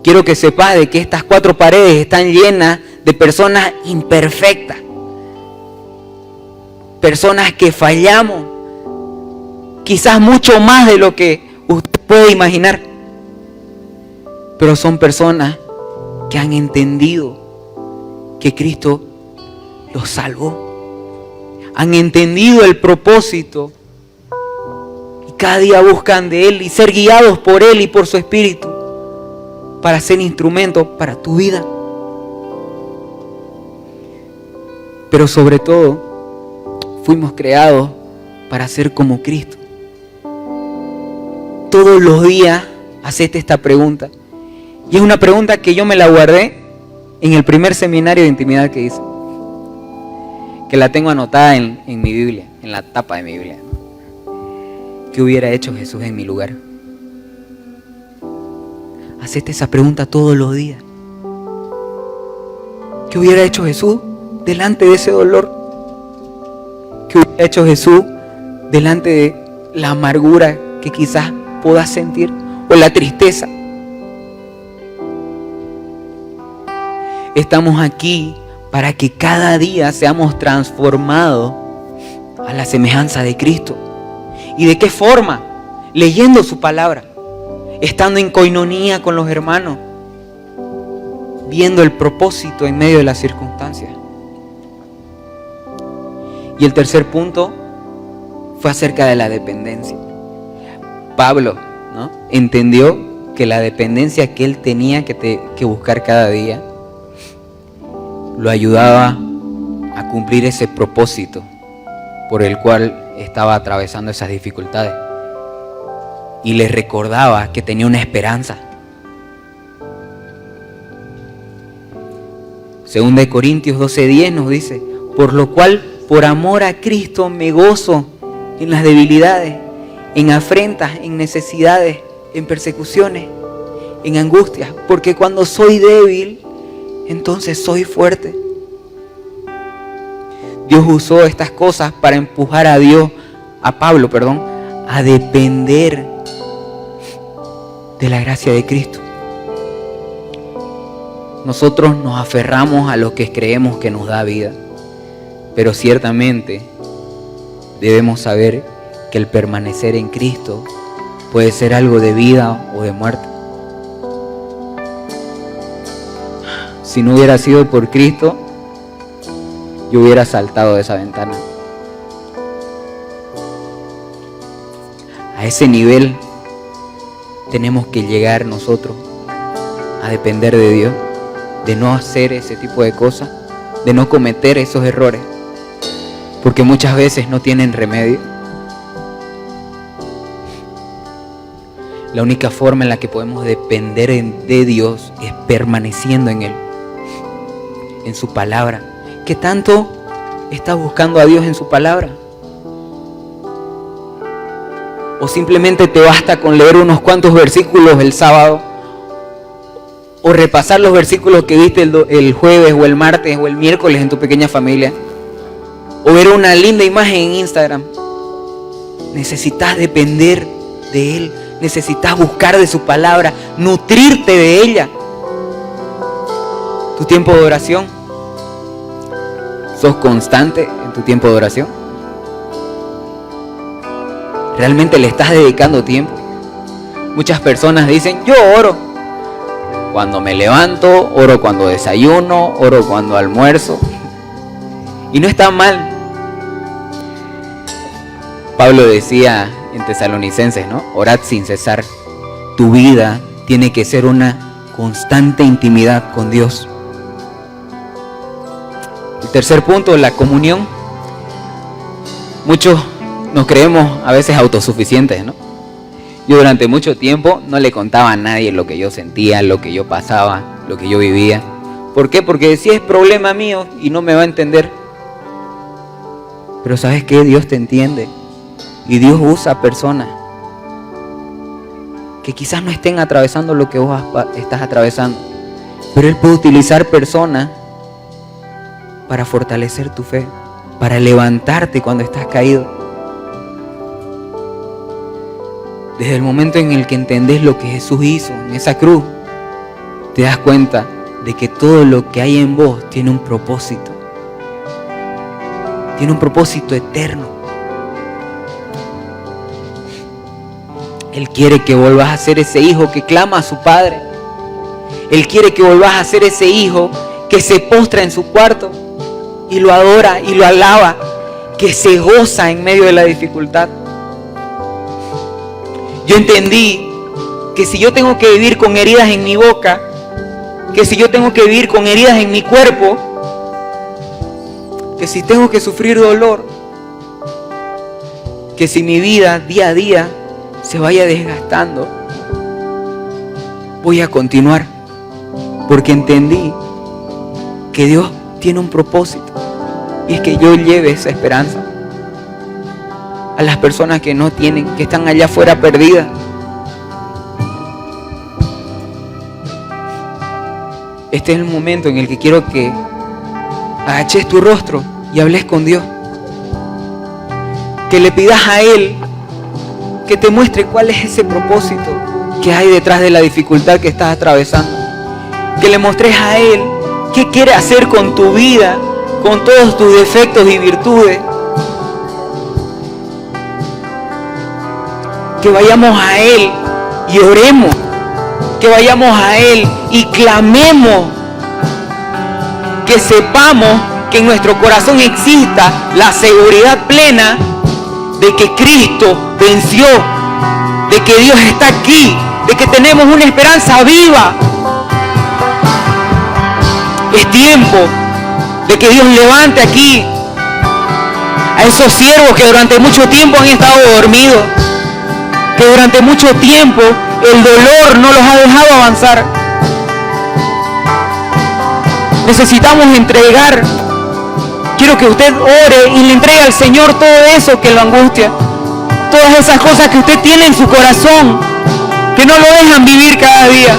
Quiero que sepas de que estas 4 paredes están llenas de personas imperfectas. Personas que fallamos. Quizás mucho más de lo que usted puede imaginar. Pero son personas que han entendido que Cristo los salvó. Han entendido el propósito y cada día buscan de Él y ser guiados por Él y por su Espíritu para ser instrumentos para tu vida. Pero sobre todo, fuimos creados para ser como Cristo. Todos los días hacete esta pregunta: Y es una pregunta que yo me la guardé en el primer seminario de intimidad que hice, que la tengo anotada en mi Biblia, en la tapa de mi Biblia. ¿Qué hubiera hecho Jesús en mi lugar? Hacete esa pregunta todos los días. ¿Qué hubiera hecho Jesús delante de ese dolor? ¿Qué hubiera hecho Jesús delante de la amargura que quizás puedas sentir o la tristeza? Estamos aquí para que cada día seamos transformados a la semejanza de Cristo. ¿Y de qué forma? Leyendo su palabra, estando en coinonía con los hermanos, viendo el propósito en medio de las circunstancias. Y el tercer punto fue acerca de la dependencia. Pablo, ¿no?, entendió que la dependencia que él tenía que buscar cada día lo ayudaba a cumplir ese propósito por el cual estaba atravesando esas dificultades. Y le recordaba que tenía una esperanza. Según de Corintios 12:10 nos dice: por lo cual, por amor a Cristo, me gozo en las debilidades, en afrentas, en necesidades, en persecuciones, en angustias, porque cuando soy débil, entonces soy fuerte. Dios usó estas cosas para empujar a Pablo, a depender de la gracia de Cristo. Nosotros nos aferramos a lo que creemos que nos da vida, pero ciertamente debemos saber que el permanecer en Cristo puede ser algo de vida o de muerte. Si no hubiera sido por Cristo, yo hubiera saltado de esa ventana. A ese nivel tenemos que llegar nosotros, a depender de Dios, de no hacer ese tipo de cosas, de no cometer esos errores, porque muchas veces no tienen remedio. La única forma en la que podemos depender de Dios es permaneciendo en Él, en su palabra. ¿Qué tanto estás buscando a Dios en su palabra? ¿O simplemente te basta con leer unos cuantos versículos el sábado? ¿O repasar los versículos que viste el jueves o el martes o el miércoles en tu pequeña familia? ¿O ver una linda imagen en Instagram? Necesitas depender de Él. Necesitas buscar de su palabra, nutrirte de ella. Tu tiempo de oración, ¿sos constante en tu tiempo de oración? ¿Realmente le estás dedicando tiempo? Muchas personas dicen: yo oro cuando me levanto, oro cuando desayuno, oro cuando almuerzo. Y no está mal. Pablo decía en Tesalonicenses, ¿no?, orad sin cesar. Tu vida tiene que ser una constante intimidad con Dios. El tercer punto, la comunión. Muchos nos creemos a veces autosuficientes, ¿no? Yo durante mucho tiempo no le contaba a nadie lo que yo sentía, lo que yo pasaba, lo que yo vivía. ¿Por qué? Porque decía: es problema mío y no me va a entender. Pero ¿sabes qué? Dios te entiende. Y Dios usa personas que quizás no estén atravesando lo que vos estás atravesando, pero Él puede utilizar personas para fortalecer tu fe, para levantarte cuando estás caído. Desde el momento en el que entendés lo que Jesús hizo en esa cruz, te das cuenta de que todo lo que hay en vos tiene un propósito. Tiene un propósito eterno. Él quiere que volvás a ser ese hijo que clama a su padre. Él quiere que volvás a ser ese hijo que se postra en su cuarto y lo adora y lo alaba, que se goza en medio de la dificultad. Yo entendí que si yo tengo que vivir con heridas en mi boca, que si yo tengo que vivir con heridas en mi cuerpo, que si tengo que sufrir dolor, que si mi vida día a día se vaya desgastando, voy a continuar porque entendí que Dios tiene un propósito, y es que yo lleve esa esperanza a las personas que no tienen, que están allá afuera perdidas. Este es el momento en el que quiero que agaches tu rostro y hables con Dios. Que le pidas a Él que te muestre cuál es ese propósito que hay detrás de la dificultad que estás atravesando. Que le mostres a Él qué quiere hacer con tu vida, con todos tus defectos y virtudes. Que vayamos a Él y oremos. Que vayamos a Él y clamemos. Que sepamos que en nuestro corazón exista la seguridad plena de que Cristo venció, de que Dios está aquí, de que tenemos una esperanza viva. Es tiempo de que Dios levante aquí a esos siervos que durante mucho tiempo han estado dormidos, que durante mucho tiempo el dolor no los ha dejado avanzar. Necesitamos entregar. Quiero que usted ore y le entregue al Señor todo eso que lo angustia, todas esas cosas que usted tiene en su corazón, que no lo dejan vivir cada día.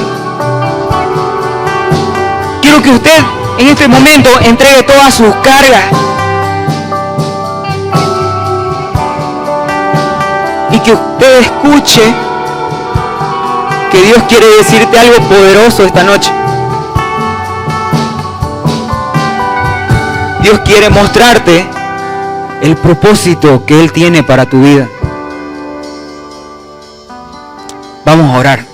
Quiero que usted en este momento entregue todas sus cargas y que usted escuche que Dios quiere decirte algo poderoso esta noche. Dios quiere mostrarte el propósito que Él tiene para tu vida. Vamos a orar.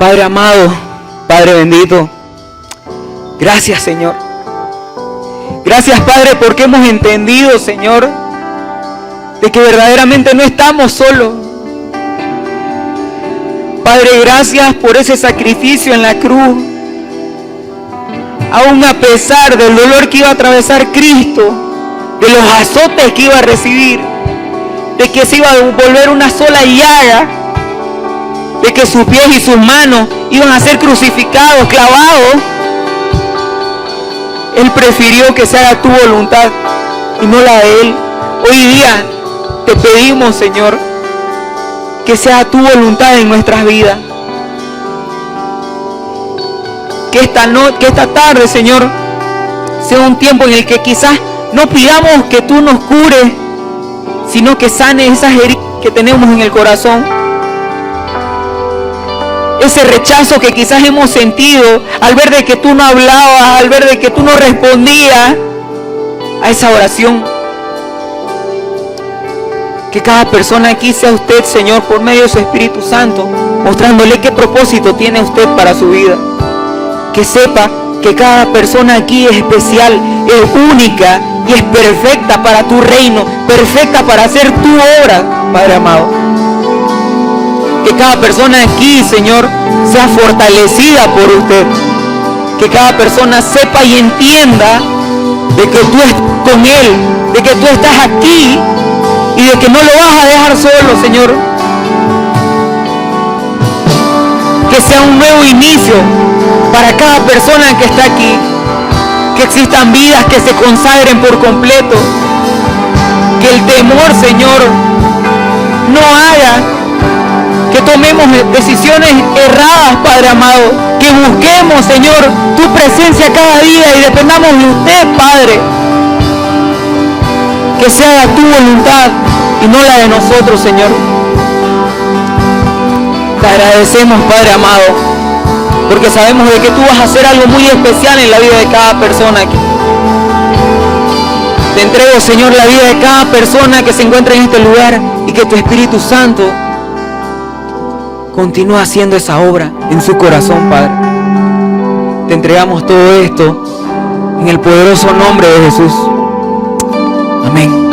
Padre amado, Padre bendito, gracias, Señor. Gracias, Padre, porque hemos entendido, Señor, de que verdaderamente no estamos solos. Padre, gracias por ese sacrificio en la cruz. Aún a pesar del dolor que iba a atravesar Cristo, de los azotes que iba a recibir, de que se iba a volver una sola llaga, de que sus pies y sus manos iban a ser crucificados, clavados, Él prefirió que se haga tu voluntad y no la de Él. Hoy día te pedimos, Señor, que sea tu voluntad en nuestras vidas. Que esta tarde, Señor, sea un tiempo en el que quizás no pidamos que tú nos cures, sino que sanes esas heridas que tenemos en el corazón. Ese rechazo que quizás hemos sentido al ver de que tú no hablabas, al ver de que tú no respondías a esa oración. Que cada persona aquí sea usted, Señor, por medio de su Espíritu Santo, mostrándole qué propósito tiene usted para su vida. Que sepa que cada persona aquí es especial, es única y es perfecta para tu reino, perfecta para hacer tu obra, Padre amado. Que cada persona aquí, Señor, sea fortalecida por usted. Que cada persona sepa y entienda de que tú estás con Él, de que tú estás aquí y de que no lo vas a dejar solo, Señor. Que sea un nuevo inicio para cada persona que está aquí. Que existan vidas que se consagren por completo. Que el temor, Señor, no haga que tomemos decisiones erradas, Padre amado. Que busquemos, Señor, tu presencia cada día y dependamos de usted, Padre. Que se haga tu voluntad y no la de nosotros, Señor. Te agradecemos, Padre amado, porque sabemos de que tú vas a hacer algo muy especial en la vida de cada persona aquí. Te entrego, Señor, la vida de cada persona que se encuentra en este lugar y que tu Espíritu Santo continúa haciendo esa obra en su corazón, Padre. Te entregamos todo esto en el poderoso nombre de Jesús. Amén.